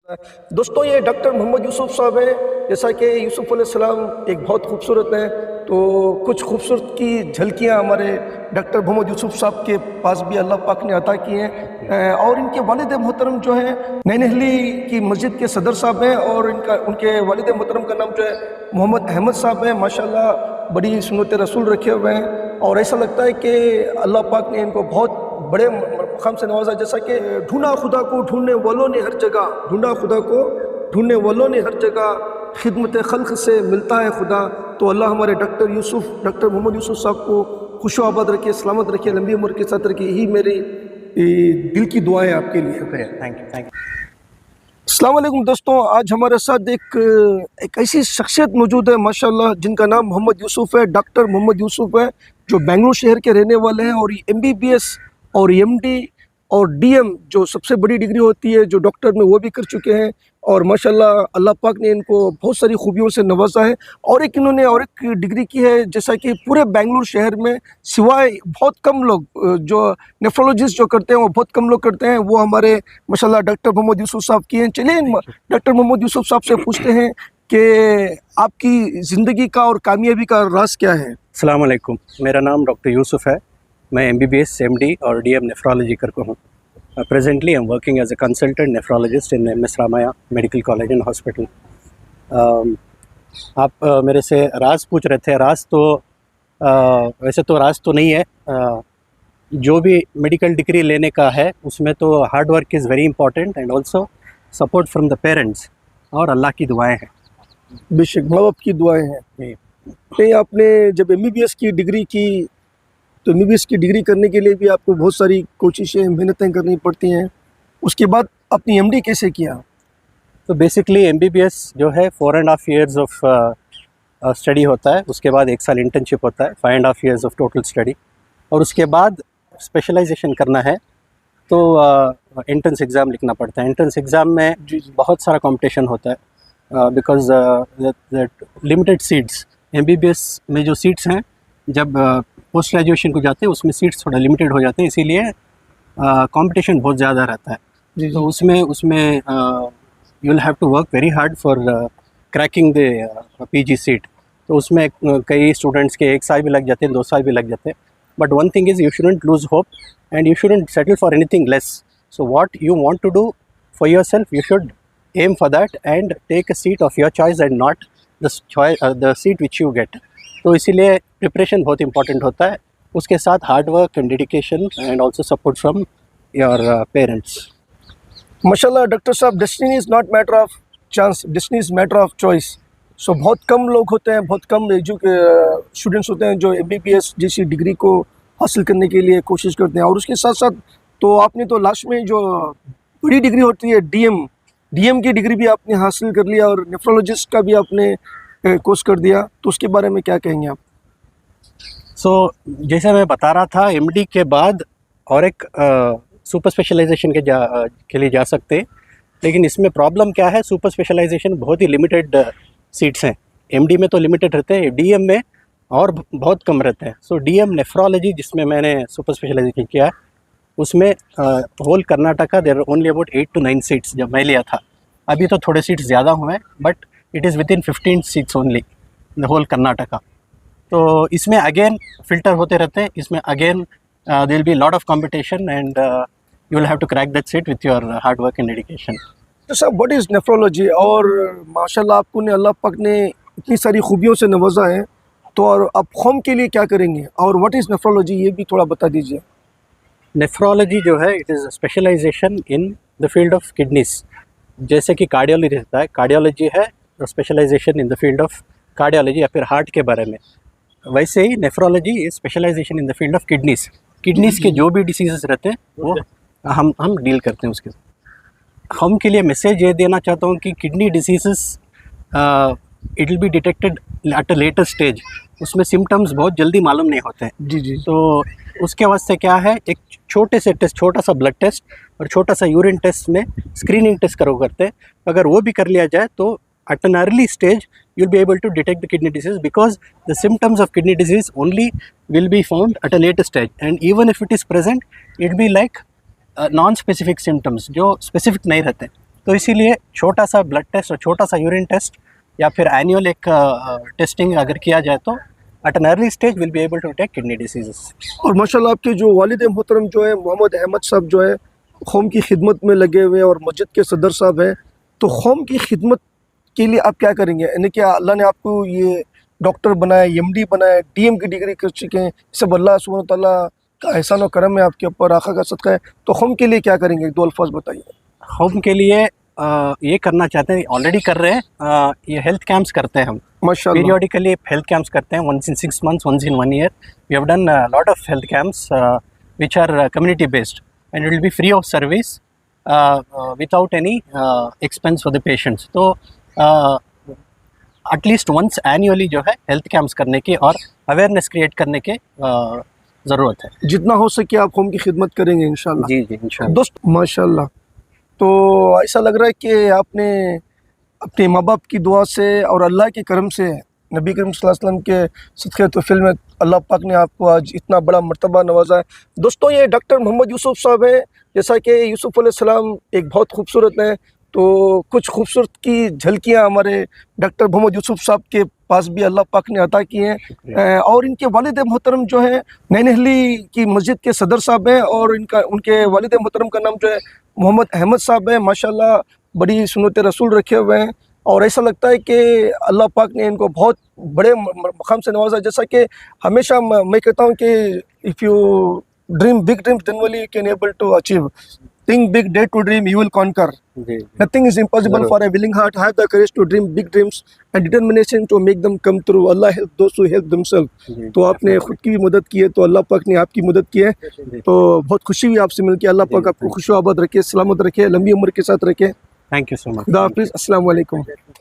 दोस्तों ये डॉक्टर मोहम्मद यूसुफ साहब हैं। जैसा कि यूसुफ अलैहिस्सलाम एक बहुत खूबसूरत हैं, तो कुछ खूबसूरत की झलकियाँ हमारे डॉक्टर मोहम्मद यूसुफ साहब के पास भी अल्लाह पाक ने अता की हैं। और इनके वालिद मोहतरम जो हैं नैनहली की मस्जिद के सदर साहब हैं, और उनके वालिद मोहतरम का नाम जो है मोहम्मद अहमद साहब हैं। माशाल्लाह बड़ी सुन्नत रसूल रखे हुए हैं, और ऐसा लगता है कि अल्लाह पाक ने इनको बहुत बड़े मकाम से नवाजा। जैसा कि ढूंढा खुदा को ढूंढने वालों ने हर जगह, ढूंढा खुदा को ढूंढने वालों ने हर जगह, खिदमत खल्क से मिलता है खुदा। तो अल्लाह हमारे डॉक्टर मोहम्मद यूसुफ साहब को खुश आबाद रखे, सलामत रखे, लंबी उम्र के साथ रखे। यही मेरी दिल की दुआएं आपके लिए। शुक्रिया, थैंक यू। अस्सलाम वालेकुम दोस्तों, आज हमारे साथ एक ऐसी शख्सियत मौजूद है माशाल्लाह, जिनका नाम मोहम्मद यूसुफ है। डॉक्टर मोहम्मद यूसुफ है, जो बेंगलुरु शहर के रहने वाले हैं, और MBBS और MD और DM जो सबसे बड़ी डिग्री होती है जो डॉक्टर में, वो भी कर चुके हैं। और माशाल्लाह अल्लाह पाक ने इनको बहुत सारी खूबियों से नवाजा है। और इन्होंने एक डिग्री की है, जैसा कि पूरे बेंगलुरु शहर में सिवाय बहुत कम लोग जो नेफ्रोलॉजिस्ट जो करते हैं, वो बहुत कम लोग करते हैं, वो हमारे माशाल्लाह डॉक्टर मोहम्मद यूसुफ साहब की हैं। चलिए डॉक्टर मोहम्मद यूसुफ साहब से पूछते हैं कि आपकी ज़िंदगी का और कामयाबी का राज क्या है। अस्सलाम वालेकुम, मेरा नाम डॉक्टर यूसुफ है। मैं MBBS MD और DM नेफ्रोलॉजी करता हूँ। Presently I am working as a consultant nephrologist in MS Ramaiah medical college and hospital. आप मेरे से राज पूछ रहे थे। राज तो वैसे तो राज तो नहीं है। जो भी मेडिकल डिग्री लेने का है उसमें तो hard work is very important, and also support from the parents और अल्लाह की दुआएं हैं। बेशक माँ बाप की दुआएं हैं। नहीं, आपने जब MBBS की डिग्री की, तो MBBS की डिग्री करने के लिए भी आपको बहुत सारी कोशिशें, मेहनतें करनी पड़ती हैं। उसके बाद अपनी MD कैसे किया? तो बेसिकली MBBS जो है 4.5 years ऑफ स्टडी होता है। उसके बाद 1 साल इंटर्नशिप होता है, 5.5 years ऑफ टोटल स्टडी। और उसके बाद स्पेशलाइजेशन करना है तो एंट्रेंस एग्ज़ाम लिखना पड़ता है। एंट्रेंस एग्ज़ाम में बहुत सारा कंपटीशन होता है, बिकॉज लिमिटेड सीट्स। MBBS में जो सीट्स हैं, जब पोस्ट ग्रेजुएशन को जाते हैं उसमें सीट्स थोड़ा लिमिटेड हो जाते हैं, इसीलिए कंपटीशन बहुत ज़्यादा रहता है। तो उसमें you will have to work very hard for cracking the PG seat. तो उसमें कई स्टूडेंट्स के 1 साल भी लग जाते हैं, 2 साल भी लग जाते हैं। But one thing is, you shouldn't lose hope and you shouldn't settle for anything less. So what you want to do for yourself, you should aim for that and take a seat of your choice and not the seat which you get. तो इसीलिए preparation बहुत important होता है, उसके साथ hard work and dedication and also support from your parents. माशाल्लाह doctor साहब, destiny is not matter of chance, destiny is matter of choice. So बहुत कम लोग होते हैं, बहुत कम स्टूडेंट्स होते हैं जो MBBS जैसी डिग्री को हासिल करने के लिए कोशिश करते हैं। और उसके साथ साथ तो आपने तो लास्ट में जो बड़ी डिग्री होती है DM की डिग्री भी आपने हासिल कर लिया, और नेफ्रोलॉजिस्ट का भी आपने कोर्स कर दिया। तो उसके बारे में क्या कहेंगे आप? जैसे मैं बता रहा था, MD के बाद और एक सुपर स्पेशलाइजेशन के लिए जा सकते हैं, लेकिन इसमें प्रॉब्लम क्या है, सुपर स्पेशलाइजेशन बहुत ही लिमिटेड सीट्स हैं। MD में तो लिमिटेड रहते हैं, DM में और बहुत कम रहते हैं। DM नेफ्रोलॉजी जिसमें मैंने सुपर स्पेशलाइजेशन किया है, उसमें whole Karnataka there are only about 8 to 9 seats जब मैं लिया था। अभी तो थोड़े सीट्स ज़्यादा हुए हैं, but it is with in 15 seats only the whole Karnataka. तो इसमें अगेन फिल्टर होते रहते हैं, इसमें again there will be lot of competition and you will have to crack that seat with your hard work and dedication. तो sir, what is nephrology? और माशाल्लाह आपको ने अल्लाह पाक ने इतनी सारी खूबियों से नवाजा है, तो और आप कौम के लिए क्या करेंगे, और व्हाट इज़ नेफ्रोलॉजी ये भी थोड़ा बता दीजिए। नेफ्रोलॉजी जो है, it is specialisation in the field of kidneys. जैसे कि कार्डियोलॉजी रहता है, कार्डियोलॉजी है specialisation in the field of cardiology या फिर हार्ट के बारे में, वैसे ही nephrology is specialisation in the field of kidneys के जो भी डिसीजेस रहते हैं वो हम डील करते हैं उसके साथ। हम के लिए मैसेज ये देना चाहता हूँ कि kidney diseases it will be detected at a later stage. उसमें सिम्टम्स बहुत जल्दी मालूम नहीं होते हैं। जी। तो उसके वास्ते क्या है, एक छोटे से टेस्ट, छोटा सा ब्लड टेस्ट और छोटा सा यूरिन टेस्ट में स्क्रीनिंग टेस्ट करते हैं। अगर वो भी कर लिया जाए तो at an early stage you'll be able to detect the kidney disease, because the symptoms of kidney disease only will be found at a later stage, and even if it is present it will be like non specific symptoms जो specific नहीं रहते। तो इसीलिए छोटा सा blood test और छोटा सा यूरिन टेस्ट या फिर एनुअल एक टेस्टिंग अगर किया जाए तो at an early stage will be able to detect kidney diseases. और माशाल्लाह आपके जो वालिद मोहतरम जो है मोहम्मद अहमद साहब जो है कौम की खिदमत में लगे हुए और मस्जिद के सदर साहब हैं, तो कौम की खिदमत के लिए आप क्या करेंगे? यानी कि अल्लाह ने आपको ये डॉक्टर बनाया, एमडी बनाया, डीएम की डिग्री कर चुके हैं, सब अल्लाह सुब्हान तआला का एहसान और करम है आपके ऊपर, आका का सदका है, तो कौम के लिए क्या करेंगे? एक दो अल्फाज बताइए। होम के लिए ये करना चाहते हैं, ऑलरेडी कर रहे हैं, ये हेल्थ कैंप्स करते हैं हम माशाल्लाह पीरियडिकली, हेल्थ कैंप्स करते हैं once in 6 months, once in 1 year. We have done a lot of health camps which are community based and it will be free of service without any expense for the patients. तो at least once annually जो है health camps करने की और awareness create करने के ज़रूरत है। जितना हो सके आप कौम की खिदमत करेंगे इंशाल्लाह। जी जी इंशाल्लाह। दोस्त माशाल्लाह, तो ऐसा लग रहा है कि आपने अपने माँ बाप की दुआ से और अल्लाह के करम से, नबी करीम सल्लल्लाहु अलैहि वसल्लम के सदक़े तोफ़ील में अल्लाह पाक ने आपको आज इतना बड़ा मर्तबा नवाजा है। दोस्तों ये डॉक्टर मोहम्मद यूसुफ साहब हैं। जैसा कि यूसुफ अलैहिस्सलाम एक बहुत खूबसूरत हैं, तो कुछ खूबसूरत की झलकियाँ हमारे डॉक्टर मोहम्मद यूसुफ साहब के पास भी अल्लाह पाक ने अता की हैं। और इनके वालिद मोहतरम जो है नैनहली की मस्जिद के सदर साहब हैं और उनके वालिद मोहतरम का नाम जो है मोहम्मद अहमद साहब है। माशाल्लाह बड़ी सुन्नत रसूल रखे हुए हैं और ऐसा लगता है कि अल्लाह पाक ने इनको बहुत बड़े मकाम से नवाजा। जैसा कि हमेशा मैं कहता हूँ कि if you dream big dreams then only you can able to achieve, think big, dare to dream, you will conquer. Nothing is impossible for a willing heart. Have the courage to dream big dreams and determination to make them come true. Allah help those who help themselves. तो आपने खुद की भी मदद की है, तो अल्लाह पाक ने आपकी मदद की है, तो बहुत खुशी हुई आपसे मिलकर। अल्लाह पाक आपको खुश आबाद रखे, सलामत रखे, लंबी उम्र के साथ रखे। Thank you so much. खुदा हाफिज़, अस्सलाम वालेकुम।